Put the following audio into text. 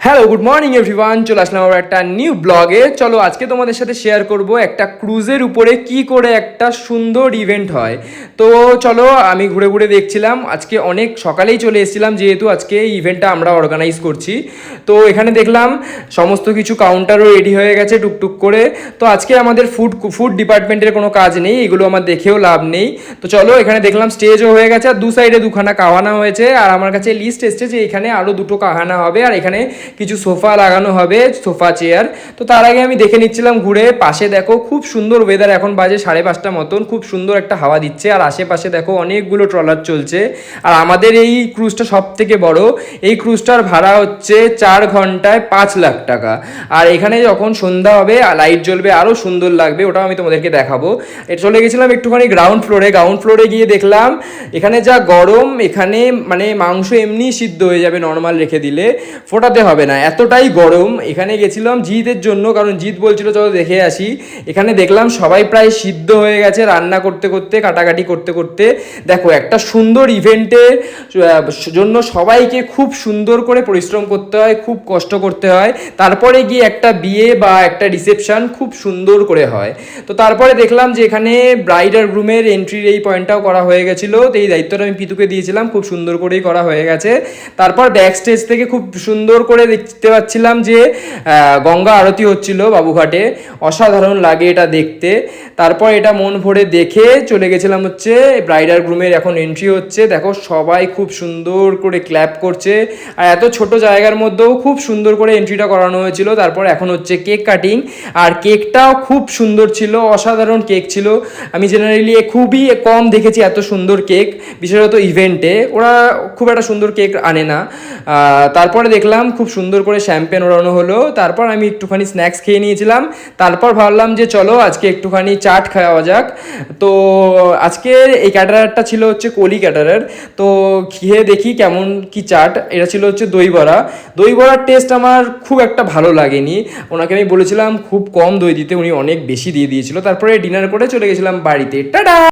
Hello good morning everyone, চলে আসলাম আবার একটা নিউ ব্লগে। চলো আজকে তোমাদের সাথে শেয়ার করব একটা ক্রুজের উপরে কি করে একটা সুন্দর ইভেন্ট হয়। তো চলো, আমি ঘুরে ঘুরে দেখছিলাম, আজকে অনেক সকালেই চলে এসেছিলাম যেহেতু আজকে এই ইভেন্টটা আমরা অর্গানাইজ করছি। তো এখানে দেখলাম সমস্ত কিছু কাউন্টারও রেডি হয়ে গেছে টুকটুক করে। তো আজকে আমাদের ফুড ডিপার্টমেন্টের কোনো কাজ নেই, এগুলো আমার দেখেও লাভ নেই। তো চলো, এখানে দেখলাম স্টেজও হয়ে গেছে আর দু সাইডে দুখানা কাহানা হয়েছে, আর আমার কাছে লিস্ট এসছে যে এখানে আরও দুটো কাহানা হবে আর এখানে কিছু সোফা লাগানো হবে, সোফা চেয়ার। তো তার আগে আমি দেখে নিচ্ছিলাম ঘুরে, পাশে দেখো খুব সুন্দর ওয়েদার, এখন বাজে 5:30 মতন, খুব সুন্দর একটা হাওয়া দিচ্ছে। আর আশেপাশে দেখো অনেকগুলো ট্রলার চলছে। আর আমাদের এই ক্রুজটা সব থেকে বড়, এই ক্রুজটার ভাড়া হচ্ছে 4 ঘন্টায় 5 লাখ টাকা। আর এখানে যখন সন্ধ্যা হবে লাইট জ্বলবে, আরও সুন্দর লাগবে, ওটাও আমি তোমাদেরকে দেখাবো। চলে গেছিলাম একটুখানি গ্রাউন্ড ফ্লোরে গিয়ে দেখলাম এখানে যা গরম, এখানে মানে মাংস এমনি সিদ্ধ হয়ে যাবে নর্মাল রেখে দিলে, ফোটাতে হবে না, এতটাই গরম। এখানে গেছিলাম জিতের জন্য, কারণ জিত বলছিল চলো দেখে আসি। এখানে দেখলাম সবাই প্রায় সিদ্ধ হয়ে গেছে রান্না করতে করতে, কাটাকাটি করতে করতে। দেখো, একটা সুন্দর ইভেন্টের জন্য সবাইকে খুব সুন্দর করে পরিশ্রম করতে হয়, খুব কষ্ট করতে হয়, তারপরে গিয়ে একটা বিয়ে বা একটা রিসেপশন খুব সুন্দর করে হয়। তো তারপরে দেখলাম যে এখানে ব্রাইড আর গ্রুমের এন্ট্রির এই পয়েন্টটাও করা হয়ে গেছিলো। তো এই দায়িত্বটা আমি পিতুকে দিয়েছিলাম, খুব সুন্দর করেই করা হয়ে গেছে। তারপর ব্যাক স্টেজ থেকে খুব সুন্দর করে দেখতে পাচ্ছিলাম যে গঙ্গা আরতি হচ্ছিল বাবুঘাটে, অসাধারণ লাগে এটা দেখতে। তারপর এটা মন ভরে দেখে চলে গেছিলাম হচ্ছে ব্রাইডার গ্রুমের এখন এন্ট্রি হচ্ছে। দেখো সবাই খুব সুন্দর করে ক্ল্যাপ করছে, আর এত ছোট জায়গার মধ্যেও খুব সুন্দর করে এন্ট্রিটা করানো হয়েছিল। তারপর এখন হচ্ছে কেক কাটিং, আর কেকটাও খুব সুন্দর ছিল, অসাধারণ কেক ছিল। আমি জেনারেলি খুবই কম দেখেছি এত সুন্দর কেক, বিশেষত ইভেন্টে ওরা খুব একটা সুন্দর কেক আনে না। তারপরে দেখলাম খুব সুন্দর করে শ্যাম্পেন ওড়ানো হলো। তারপর আমি একটুখানি স্ন্যাক্স খেয়ে নিয়েছিলাম। তারপর ভাবলাম যে চলো আজকে একটুখানি চাট খাওয়া যাক। তো আজকের এই ক্যাটারারটা ছিল হচ্ছে কলি ক্যাটারার। তো খেয়ে দেখি কেমন কি চাট। এটা ছিল হচ্ছে দই বড়া। দই বড়ার টেস্ট আমার খুব একটা ভালো লাগেনি, ওনাকে আমি বলেছিলাম খুব কম দই দিতে, উনি অনেক বেশি দিয়ে দিয়েছিল। তারপরে ডিনার করে চলে গেছিলাম বাড়িতে। টাটা।